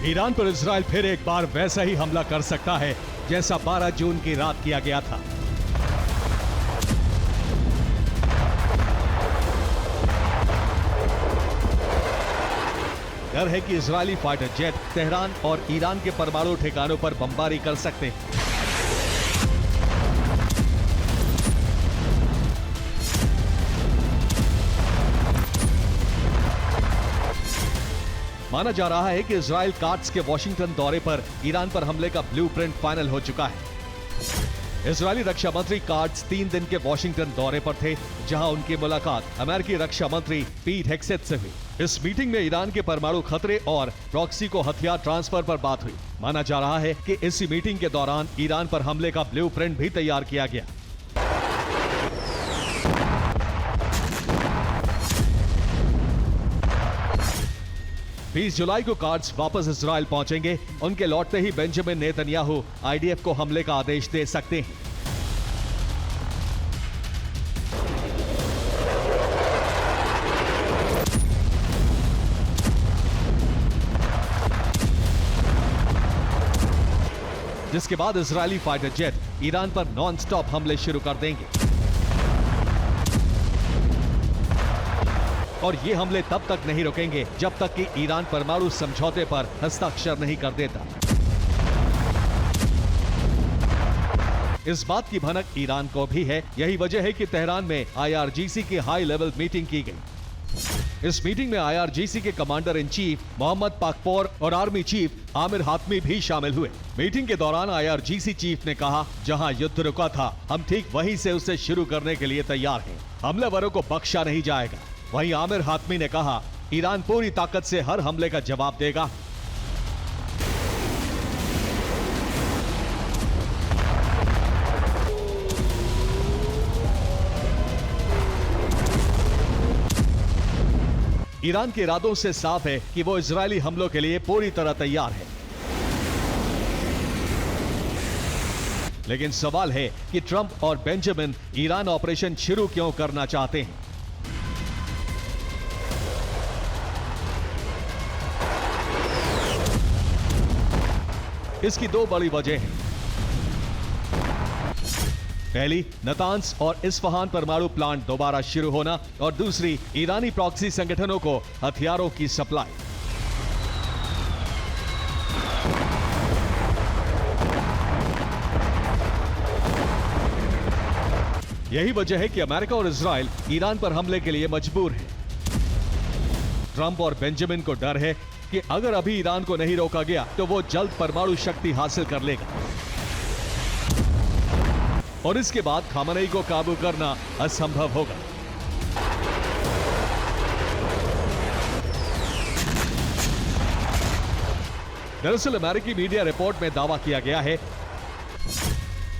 ईरान पर इजराइल फिर एक बार वैसा ही हमला कर सकता है जैसा 12 जून की रात किया गया था। डर है कि इजरायली फाइटर जेट तेहरान और ईरान के परमाणु ठिकानों पर बमबारी कर सकते हैं। माना जा रहा है कि इजराइल काट्स के वॉशिंगटन दौरे पर ईरान पर हमले का ब्लूप्रिंट फाइनल हो चुका है। इजरायली रक्षा मंत्री काट्स 3 दिन के वॉशिंगटन दौरे पर थे, जहां उनकी मुलाकात अमेरिकी रक्षा मंत्री पीट हेग्सेथ से हुई। इस मीटिंग में ईरान के परमाणु खतरे और प्रॉक्सी को हथियार ट्रांसफर पर बात हुई। माना जा रहा है कि इसी मीटिंग के दौरान ईरान पर हमले का ब्लूप्रिंट भी तैयार किया गया। 20 जुलाई को कार्ड्स वापस इजराइल पहुंचेंगे। उनके लौटते ही बेंजामिन नेतन्याहू आईडीएफ को हमले का आदेश दे सकते हैं। जिसके बाद इजरायली फाइटर जेट ईरान पर नॉन-स्टॉप हमले शुरू कर देंगे और ये हमले तब तक नहीं रुकेंगे जब तक कि ईरान परमाणु समझौते पर हस्ताक्षर नहीं कर देता। इस बात की भनक ईरान को भी है। यही वजह है कि तेहरान में आईआरजीसी की हाई लेवल मीटिंग की गई। इस मीटिंग में आईआरजीसी के commander in chief Mohammad Pakpour और आर्मी चीफ आमिर हातमी भी शामिल हुए। मीटिंग के दौरान आईआरजीसी चीफ ने कहा, जहां युद्ध रुका था हम ठीक वहीं से उसे शुरू करने के लिए तैयार हैं। हमलावरों को बख्शा नहीं जाएगा। वहीं आमिर हातमी ने कहा, ईरान पूरी ताकत से हर हमले का जवाब देगा। ईरान के इरादों से साफ है कि वो इजरायली हमलों के लिए पूरी तरह तैयार है। लेकिन सवाल है कि ट्रंप और बेंजामिन ईरान ऑपरेशन शुरू क्यों करना चाहते हैं। इसकी दो बड़ी वजह हैं। पहली, नतांस और इस्फहान परमाणु प्लांट दोबारा शुरू होना और दूसरी, ईरानी प्रॉक्सी संगठनों को हथियारों की सप्लाई। यही वजह है कि अमेरिका और इजराइल ईरान पर हमले के लिए मजबूर है। ट्रंप और बेंजामिन को डर है कि अगर अभी ईरान को नहीं रोका गया तो वो जल्द परमाणु शक्ति हासिल कर लेगा और इसके बाद खामनेई को काबू करना असंभव होगा। दरअसल अमेरिकी मीडिया रिपोर्ट में दावा किया गया है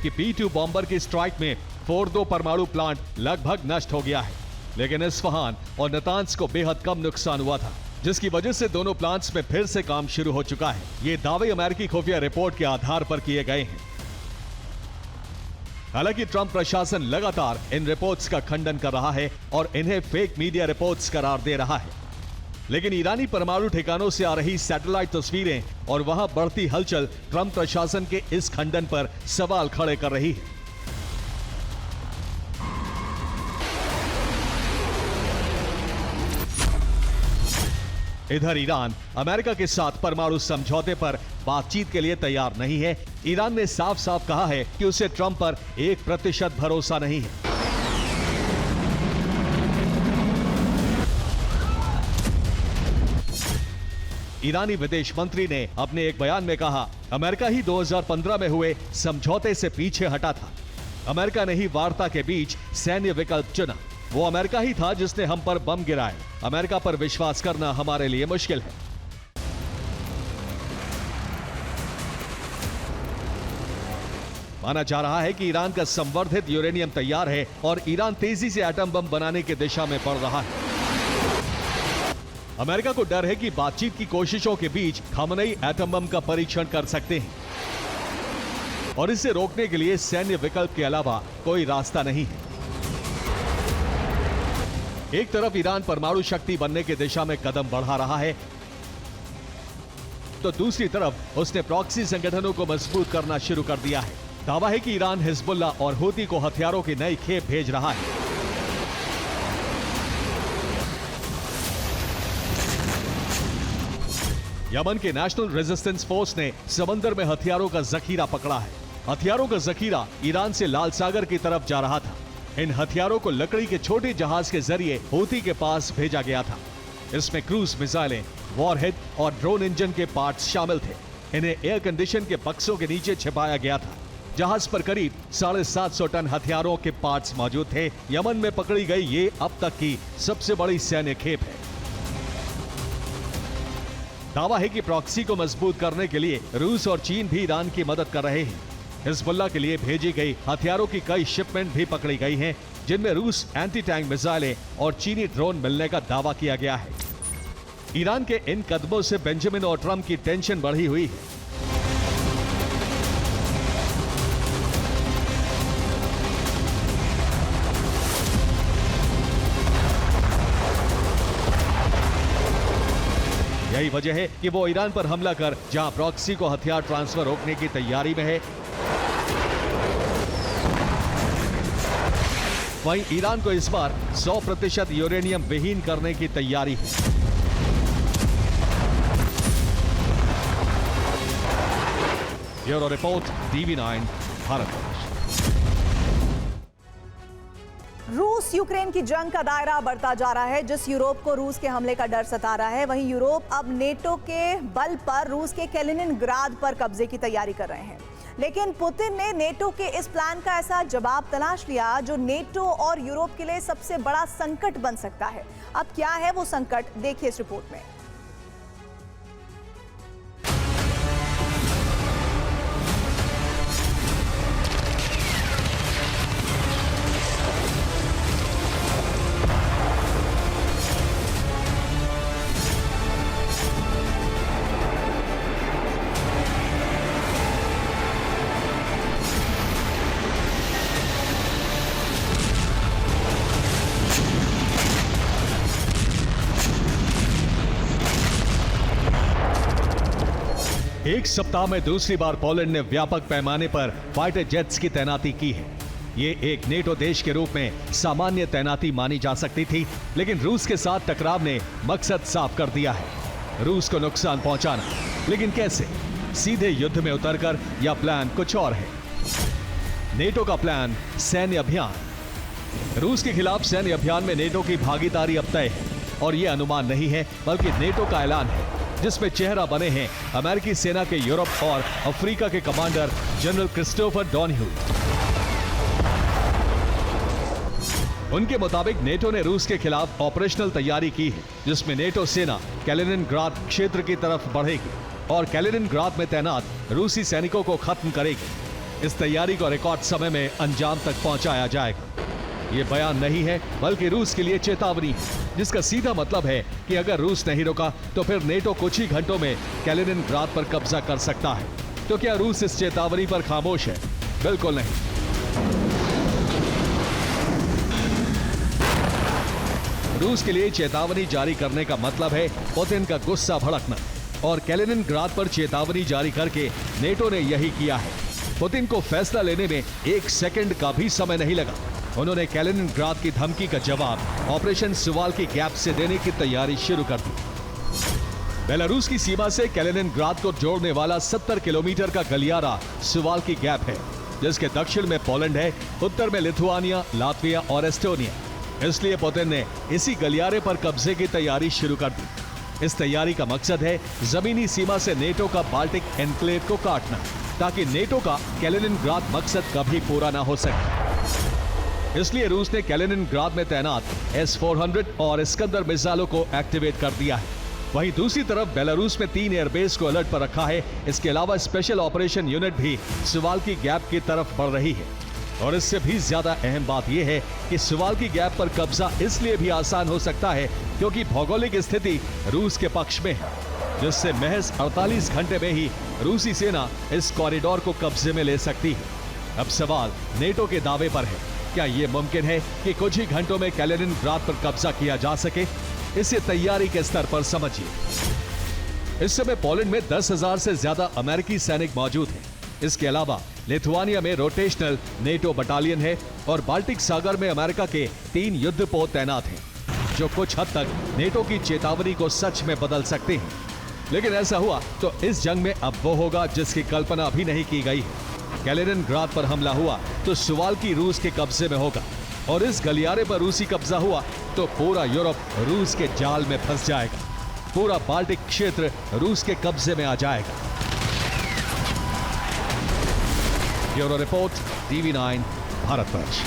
कि B-2 बॉम्बर की स्ट्राइक में फोर्दो परमाणु प्लांट लगभग नष्ट हो गया है, लेकिन इस्फहान और नतांस को बेहद कम नुकसान हुआ था, जिसकी वजह से दोनों प्लांट्स में फिर से काम शुरू हो चुका है। ये दावे अमेरिकी खुफिया रिपोर्ट के आधार पर किए गए हैं। हालांकि ट्रंप प्रशासन लगातार इन रिपोर्ट्स का खंडन कर रहा है और इन्हें फेक मीडिया रिपोर्ट्स करार दे रहा है। लेकिन ईरानी परमाणु ठिकानों से आ रही सैटेलाइट तस्वीरें और वहां बढ़ती हलचल ट्रंप प्रशासन के इस खंडन पर सवाल खड़े कर रही है। इधर ईरान अमेरिका के साथ परमाणु समझौते पर बातचीत के लिए तैयार नहीं है। ईरान ने साफ साफ कहा है कि उसे ट्रंप पर 1% भरोसा नहीं है। ईरानी विदेश मंत्री ने अपने एक बयान में कहा, अमेरिका ही 2015 में हुए समझौते से पीछे हटा था। अमेरिका ने ही वार्ता के बीच सैन्य विकल्प चुना। वो अमेरिका ही था जिसने हम पर बम गिराए। अमेरिका पर विश्वास करना हमारे लिए मुश्किल है। माना जा रहा है कि ईरान का संवर्धित यूरेनियम तैयार है और ईरान तेजी से एटम बम बनाने की दिशा में बढ़ रहा है। अमेरिका को डर है कि बातचीत की कोशिशों के बीच खामनेई एटम बम का परीक्षण कर सकते हैं और इसे रोकने के लिए सैन्य विकल्प के अलावा कोई रास्ता नहीं है। एक तरफ ईरान परमाणु शक्ति बनने की दिशा में कदम बढ़ा रहा है, तो दूसरी तरफ उसने प्रॉक्सी संगठनों को मजबूत करना शुरू कर दिया है। दावा है कि ईरान हिजबुल्ला और हूती को हथियारों की नई खेप भेज रहा है। यमन के नेशनल रेजिस्टेंस फोर्स ने समंदर में हथियारों का जखीरा पकड़ा है। हथियारों का जखीरा ईरान से लाल सागर की तरफ जा रहा था। इन हथियारों को लकड़ी के छोटे जहाज के जरिए हूती के पास भेजा गया था। इसमें क्रूज मिसाइलें, वॉरहेड और ड्रोन इंजन के पार्ट्स शामिल थे। इन्हें एयर कंडीशन के बक्सों के नीचे छिपाया गया था। जहाज पर करीब 750 टन हथियारों के पार्ट्स मौजूद थे। यमन में पकड़ी गई ये अब तक की सबसे बड़ी सैन्य खेप है। दावा है कि प्रॉक्सी को मजबूत करने के लिए रूस और चीन भी ईरान की मदद कर रहे हैं। हिजबुल्लाह के लिए भेजी गई हथियारों की कई शिपमेंट भी पकड़ी गई हैं, जिनमें रूस एंटी टैंक मिसाइलें और चीनी ड्रोन मिलने का दावा किया गया है। ईरान के इन कदमों से बेंजामिन और ट्रंप की टेंशन बढ़ी हुई है। यही वजह है कि वो ईरान पर हमला कर जहां प्रॉक्सी को हथियार ट्रांसफर रोकने की तैयारी में है, वहीं ईरान को इस बार 100% यूरेनियम विहीन करने की तैयारी है। Bureau report, TV9 Bharat. रूस यूक्रेन की जंग का दायरा बढ़ता जा रहा है। जिस यूरोप को रूस के हमले का डर सता रहा है, वहीं यूरोप अब नेटो के बल पर रूस के कैलिनिनग्राद पर कब्जे की तैयारी कर रहे हैं। लेकिन पुतिन ने नेटो के इस प्लान का ऐसा जवाब तलाश लिया जो नेटो और यूरोप के लिए सबसे बड़ा संकट बन सकता है। अब क्या है वो संकट, देखिए इस रिपोर्ट में। एक सप्ताह में दूसरी बार पोलैंड ने व्यापक पैमाने पर फाइटर जेट्स की तैनाती की है। ये एक नेटो देश के रूप में सामान्य तैनाती मानी जा सकती थी, लेकिन रूस के साथ टकराव ने मकसद साफ कर दिया है, रूस को नुकसान पहुंचाना। लेकिन कैसे? सीधे युद्ध में उतरकर या प्लान कुछ और है? नेटो का प्लान, सैन्य अभियान। रूस के खिलाफ सैन्य अभियान में नेटो की भागीदारी अब तय है, और यह अनुमान नहीं है बल्कि नेटो का ऐलान है, जिसमें चेहरा बने हैं अमेरिकी सेना के यूरोप और अफ्रीका के कमांडर जनरल क्रिस्टोफर डॉनह्यू। उनके मुताबिक नेटो ने रूस के खिलाफ ऑपरेशनल तैयारी की है, जिसमें नेटो सेना कैलिनिनग्राद क्षेत्र की तरफ बढ़ेगी और कैलिनिनग्राद में तैनात रूसी सैनिकों को खत्म करेगी। इस तैयारी को रिकॉर्ड समय में अंजाम तक पहुंचाया जाएगा। ये बयान नहीं है बल्कि रूस के लिए चेतावनी है, जिसका सीधा मतलब है कि अगर रूस नहीं रुका तो फिर नेटो कुछ ही घंटों में कैलिनिनग्राद पर कब्जा कर सकता है। तो क्या रूस इस चेतावनी पर खामोश है? बिल्कुल नहीं। रूस के लिए चेतावनी जारी करने का मतलब है पुतिन का गुस्सा भड़कना, और कैलिनिनग्राद पर चेतावनी जारी करके नेटो ने यही किया है। पुतिन को फैसला लेने में एक सेकंड का भी समय नहीं लगा। उन्होंने कैलिनिनग्राद की धमकी का जवाब ऑपरेशन सुवाल्की गैप से देने की तैयारी शुरू कर दी। बेलारूस की सीमा से कैलिनिनग्राद को जोड़ने वाला 70 किलोमीटर का गलियारा सुवाल्की गैप है, जिसके दक्षिण में पोलैंड है, उत्तर में लिथुआनिया, लातविया और एस्टोनिया। इसलिए पुतिन ने इसी गलियारे पर कब्जे की तैयारी शुरू कर दी। इस तैयारी का मकसद है जमीनी सीमा से नेटो का बाल्टिक एनक्लेव को काटना, ताकि नेटो का कैलिनिनग्राद मकसद कभी पूरा ना हो सके। इसलिए रूस ने कैलिनिनग्राद में तैनात S-400 और इस्कंदर मिसाइलों को एक्टिवेट कर दिया है। वहीं दूसरी तरफ बेलारूस में 3 एयरबेस को अलर्ट पर रखा है। इसके अलावा स्पेशल ऑपरेशन यूनिट भी सुवाल्की गैप की तरफ बढ़ रही है। और इससे भी ज्यादा अहम बात यह है कि सुवाल्की गैप पर कब्जा इसलिए भी आसान हो सकता है क्योंकि भौगोलिक स्थिति रूस के पक्ष में है, जिससे महज 48 घंटे में ही रूसी सेना इस कॉरिडोर को कब्जे में ले सकती है। अब सवाल नेटो के दावे पर है, क्या यह मुमकिन है कि कुछ ही घंटों में कैलिनिनग्राद पर कब्जा किया जा सके? इसे तैयारी के स्तर पर समझिए। इस समय पोलैंड में 10,000 से ज्यादा अमेरिकी सैनिक मौजूद हैं। इसके अलावा लिथुआनिया में रोटेशनल नेटो बटालियन है और बाल्टिक सागर में अमेरिका के 3 युद्धपोत तैनात हैं, जो कुछ हद तक नेटो की चेतावनी को सच में बदल सकते हैं। लेकिन ऐसा हुआ तो इस जंग में अब वो होगा जिसकी कल्पना अभी नहीं की गई है। कैलिनिनग्राद पर हमला हुआ तो सुवाल्की रूस के कब्जे में होगा, और इस गलियारे पर रूसी कब्जा हुआ तो पूरा यूरोप रूस के जाल में फंस जाएगा। पूरा बाल्टिक क्षेत्र रूस के कब्जे में आ जाएगा। Bureau report, TV9 Bharatvarsh.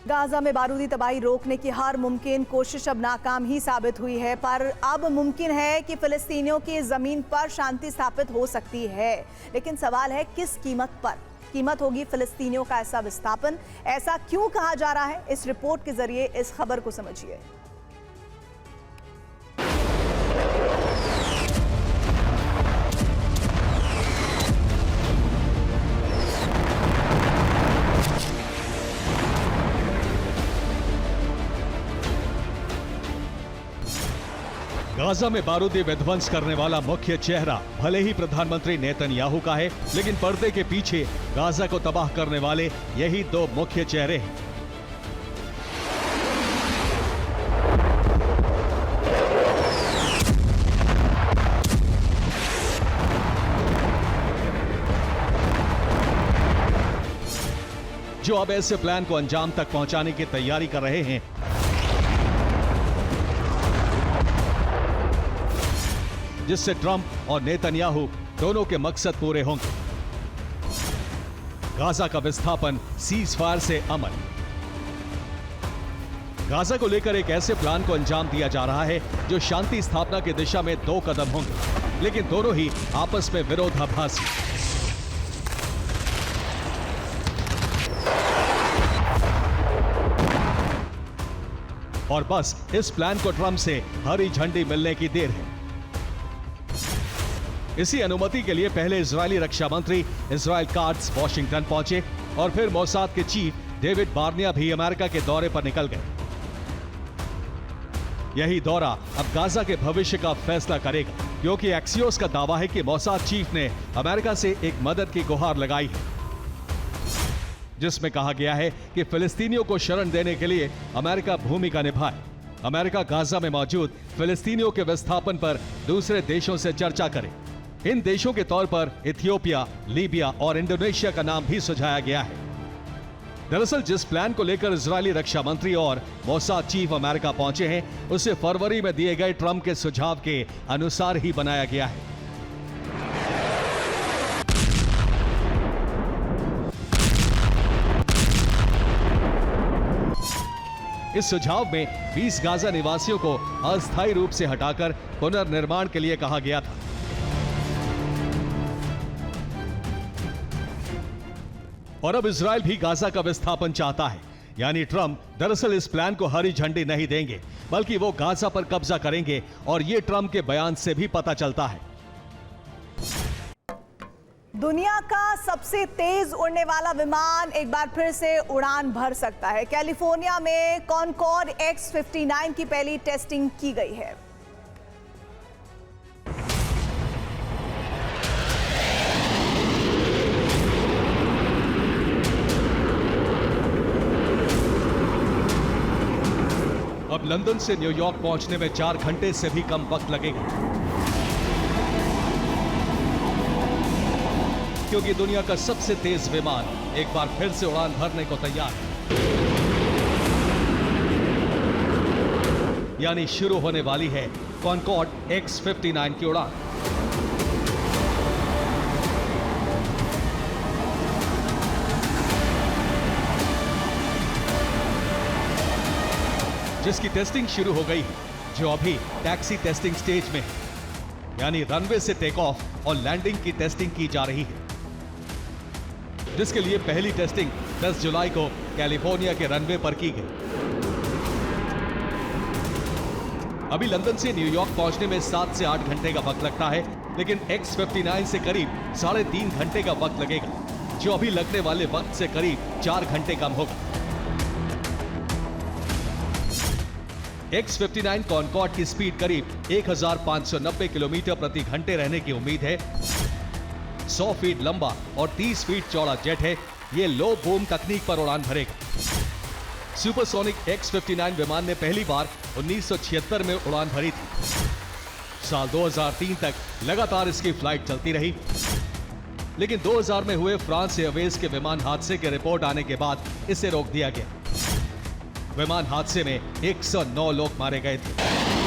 Gaza में बारूदी तबाही रोकने की हर मुमकिन कोशिश अब नाकाम ही साबित हुई है, पर अब मुमकिन है कि फिलिस्तीनियों की जमीन पर शांति स्थापित हो सकती है। लेकिन सवाल है किस कीमत पर? कीमत होगी फिलिस्तीनियों का ऐसा विस्थापन। ऐसा क्यों कहा जा रहा है, इस रिपोर्ट के जरिए इस खबर को समझिए। गाजा में बारूदी विध्वंस करने वाला मुख्य चेहरा भले ही प्रधानमंत्री नेतन्याहू का है, लेकिन पर्दे के पीछे गाजा को तबाह करने वाले यही दो मुख्य चेहरे हैं। जो अब ऐसे प्लान को अंजाम तक पहुंचाने की तैयारी कर रहे हैं, जिससे ट्रंप और नेतन्याहू दोनों के मकसद पूरे होंगे। गाजा का विस्थापन, सीज फायर से अमन। गाजा को लेकर एक ऐसे प्लान को अंजाम दिया जा रहा है जो शांति स्थापना की दिशा में 2 कदम होंगे, लेकिन दोनों ही आपस में विरोधाभासी। और बस इस प्लान को ट्रंप से हरी झंडी मिलने की देर है। इसी अनुमति के लिए पहले इजरायली रक्षा मंत्री इजराइल काट्ज वॉशिंगटन पहुंचे और फिर मोसाद के चीफ डेविड बार्निया भी अमेरिका के दौरे पर निकल गए। यही दौरा अब गाजा के भविष्य का फैसला करेगा, क्योंकि एक्सियोस का दावा है कि मोसाद चीफ ने अमेरिका से एक मदद की गुहार लगाई है, जिसमें कहा गया है कि फिलिस्तीनियों को शरण देने के लिए अमेरिका भूमिका निभाए। अमेरिका गाजा में मौजूद फिलिस्तीनियों के विस्थापन पर दूसरे देशों से चर्चा करे। इन देशों के तौर पर इथियोपिया, लीबिया और इंडोनेशिया का नाम भी सुझाया गया है। दरअसल जिस प्लान को लेकर इजरायली रक्षा मंत्री और मोसाद चीफ अमेरिका पहुंचे हैं, उसे फरवरी में दिए गए ट्रंप के सुझाव के अनुसार ही बनाया गया है। इस सुझाव में 20 गाजा निवासियों को अस्थायी रूप से हटाकर पुनर्निर्माण के लिए कहा गया था। और अब इजराइल भी गाजा का विस्थापन चाहता है, यानी ट्रंप दरअसल इस प्लान को हरी झंडी नहीं देंगे, बल्कि वो गाजा पर कब्जा करेंगे। और ये ट्रंप के बयान से भी पता चलता है। दुनिया का सबसे तेज उड़ने वाला विमान एक बार फिर से उड़ान भर सकता है। कैलिफोर्निया में कॉनकॉर्ड X-59 की पहली टेस्टिंग की गई है। अब लंदन से न्यूयॉर्क पहुंचने में 4 घंटे से भी कम वक्त लगेगा, क्योंकि दुनिया का सबसे तेज विमान एक बार फिर से उड़ान भरने को तैयार है। यानी शुरू होने वाली है कॉनकॉर्ड X-59 की उड़ान। जिसकी टेस्टिंग शुरू हो गई है, जो अभी टैक्सी टेस्टिंग स्टेज में है, यानी रनवे से टेक ऑफ और लैंडिंग की टेस्टिंग की जा रही है, जिसके लिए पहली टेस्टिंग 10 जुलाई को कैलिफोर्निया के रनवे पर की गई। अभी लंदन से न्यूयॉर्क पहुंचने में 7 से 8 घंटे का वक्त लगता है, लेकिन X-59 से करीब 3.5 घंटे का वक्त लगेगा, जो अभी लगने वाले वक्त से करीब 4 घंटे कम होगा। X-59 कॉनकॉर्ड की स्पीड करीब 1590 किलोमीटर प्रति घंटे रहने की उम्मीद है। 100 फीट लंबा और 30 फीट चौड़ा जेट है। ये लो बूम तकनीक पर उड़ान भरेगा। सुपरसोनिक X-59 विमान ने पहली बार 1976 में उड़ान भरी थी। साल 2003 तक लगातार इसकी फ्लाइट चलती रही, लेकिन 2000 में हुए फ्रांस एयरवेज के विमान हादसे की रिपोर्ट आने के बाद इसे रोक दिया गया। विमान हादसे में 109 लोग मारे गए थे।